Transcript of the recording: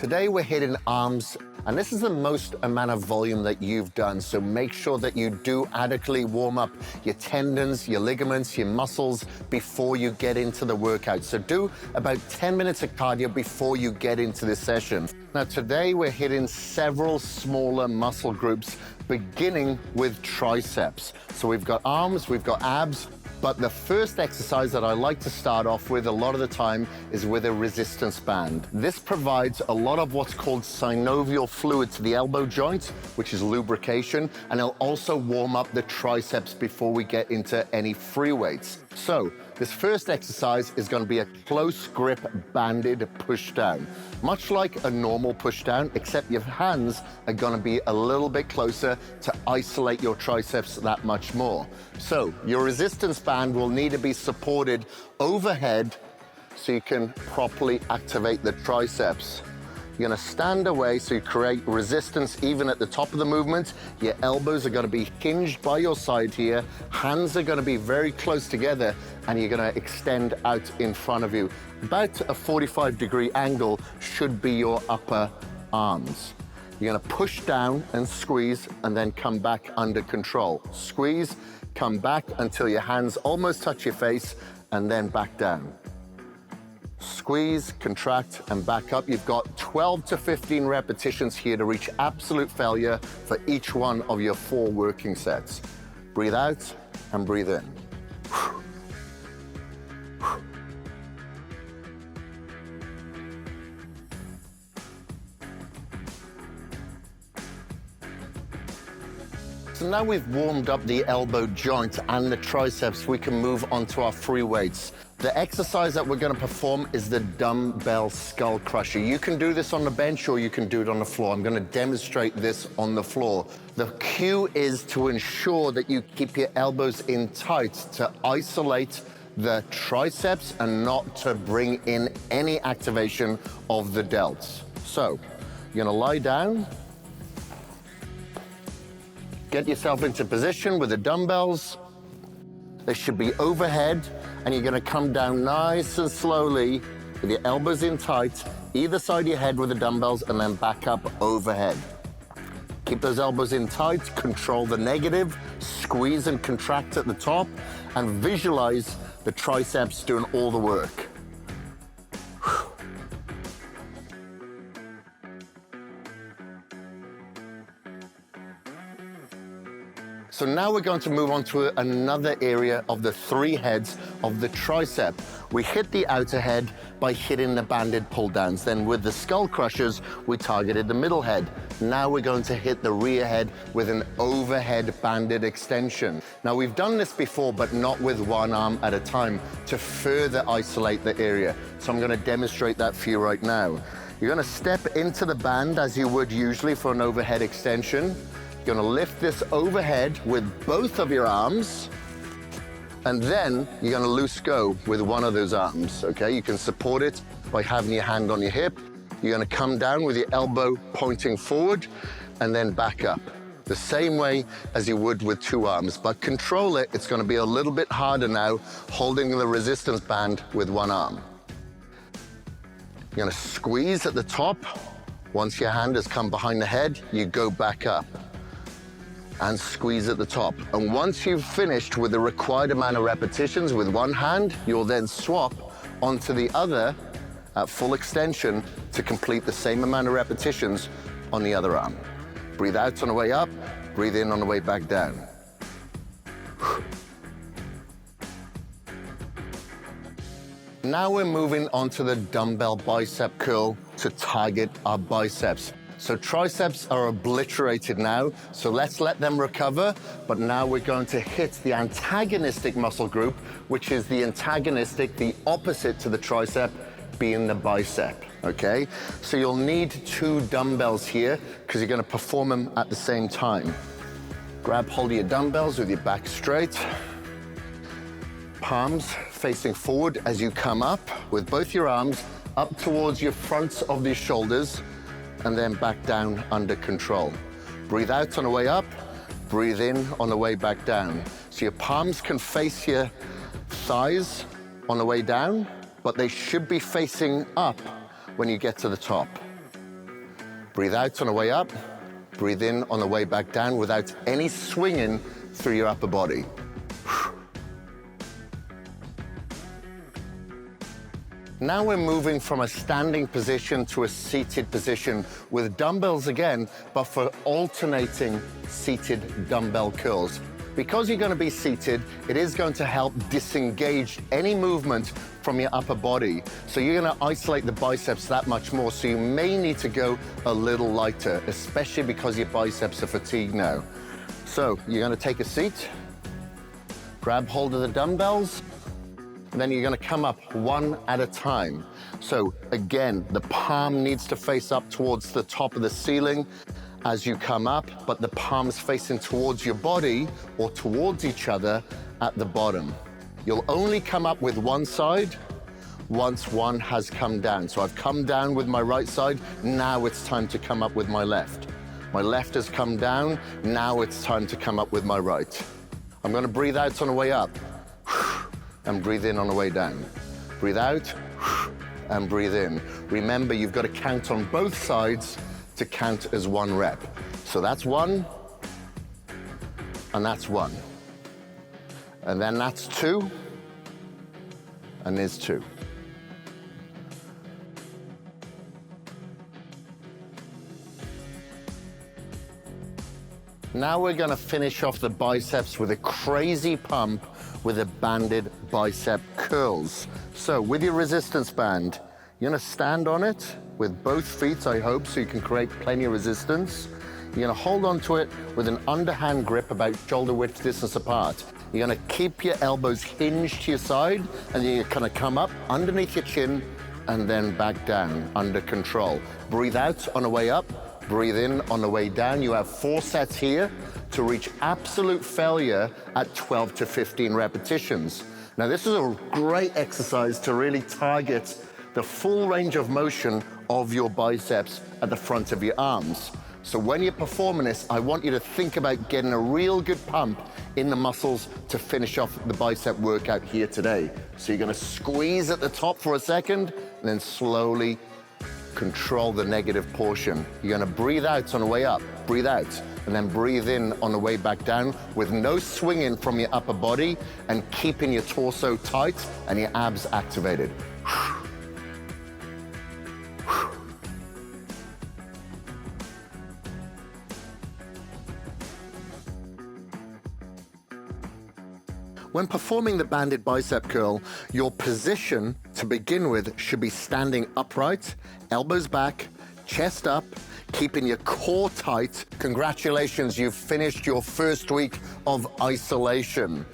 Today we're hitting arms, and this is the most amount of volume that you've done, so make sure that you do adequately warm up your tendons, your ligaments, your muscles before you get into the workout. So do about 10 minutes of cardio before you get into this session. Now today we're hitting several smaller muscle groups, beginning with triceps. So we've got arms, we've got abs, but the first exercise that I like to start off with a lot of the time is with a resistance band. This provides a lot of what's called synovial fluid to the elbow joint, which is lubrication, and it'll also warm up the triceps before we get into any free weights. So this first exercise is going to be a close grip banded push down. Much like a normal push down, except your hands are going to be a little bit closer to isolate your triceps that much more. So your resistance band will need to be supported overhead so you can properly activate the triceps. You're going to stand away so you create resistance even at the top of the movement. Your elbows are going to be hinged by your side here. Hands are going to be very close together, and you're going to extend out in front of you. About a 45-degree angle should be your upper arms. You're going to push down and squeeze, and then come back under control. Squeeze, come back until your hands almost touch your face, and then back down. Squeeze, contract, and back up. You've got 12 to 15 repetitions here to reach absolute failure for each one of your 4 working sets. Breathe out and breathe in. So now we've warmed up the elbow joint and the triceps, we can move on to our free weights. The exercise that we're going to perform is the dumbbell skull crusher. You can do this on the bench or you can do it on the floor. I'm going to demonstrate this on the floor. The cue is to ensure that you keep your elbows in tight to isolate the triceps and not to bring in any activation of the delts. So you're going to lie down. Get yourself into position with the dumbbells. They should be overhead, and you're gonna come down nice and slowly with your elbows in tight, either side of your head with the dumbbells, and then back up overhead. Keep those elbows in tight, control the negative, squeeze and contract at the top, and visualize the triceps doing all the work. So now we're going to move on to another area of the 3 heads of the tricep. We hit the outer head by hitting the banded pull downs. Then with the skull crushers, we targeted the middle head. Now we're going to hit the rear head with an overhead banded extension. Now we've done this before, but not with one arm at a time to further isolate the area. So I'm going to demonstrate that for you right now. You're going to step into the band as you would usually for an overhead extension. You're going to lift this overhead with both of your arms, and then you're going to loose go with one of those arms, okay? You can support it by having your hand on your hip. You're going to come down with your elbow pointing forward and then back up. The same way as you would with 2 arms, but control it. It's going to be a little bit harder now, holding the resistance band with 1 arm. You're going to squeeze at the top. Once your hand has come behind the head, you go back up and squeeze at the top. And once you've finished with the required amount of repetitions with 1 hand, you'll then swap onto the other at full extension to complete the same amount of repetitions on the other arm. Breathe out on the way up, breathe in on the way back down. Now we're moving on to the dumbbell bicep curl to target our biceps. So triceps are obliterated now, so let's let them recover. But now we're going to hit the antagonistic muscle group, which is the antagonistic, the opposite to the tricep, being the bicep, okay? So you'll need 2 dumbbells here because you're going to perform them at the same time. Grab hold of your dumbbells with your back straight. Palms facing forward as you come up with both your arms up towards your fronts of the shoulders, and then back down under control. Breathe out on the way up, breathe in on the way back down. So your palms can face your thighs on the way down, but they should be facing up when you get to the top. Breathe out on the way up. Breathe in on the way back down without any swinging through your upper body. Now we're moving from a standing position to a seated position with dumbbells again, but for alternating seated dumbbell curls. Because you're going to be seated, it is going to help disengage any movement from your upper body. So you're going to isolate the biceps that much more. So you may need to go a little lighter, especially because your biceps are fatigued now. So you're going to take a seat, grab hold of the dumbbells, and then you're going to come up one at a time. So again, the palm needs to face up towards the top of the ceiling as you come up, but the palms facing towards your body or towards each other at the bottom. You'll only come up with one side once one has come down. So I've come down with my right side, now it's time to come up with my left. My left has come down, now it's time to come up with my right. I'm going to breathe out on the way up and breathe in on the way down. Breathe out and breathe in. Remember, you've got to count on both sides to count as one rep. So that's one, and that's one. And then that's two, and there's two. Now we're going to finish off the biceps with a crazy pump with a banded bicep curls. So with your resistance band, you're going to stand on it with both feet, I hope, so you can create plenty of resistance. You're going to hold onto it with an underhand grip about shoulder width distance apart. You're going to keep your elbows hinged to your side, and you're going to come up underneath your chin and then back down under control. Breathe out on the way up. Breathe in on the way down. You have 4 sets here to reach absolute failure at 12 to 15 repetitions. Now, this is a great exercise to really target the full range of motion of your biceps at the front of your arms. So when you're performing this, I want you to think about getting a real good pump in the muscles to finish off the bicep workout here today. So you're gonna squeeze at the top for a second, and then slowly control the negative portion. You're gonna breathe out on the way up, breathe out, and then breathe in on the way back down with no swinging from your upper body and keeping your torso tight and your abs activated. When performing the banded bicep curl, your position to begin with should be standing upright, elbows back, chest up, keeping your core tight. Congratulations, you've finished your first week of isolation.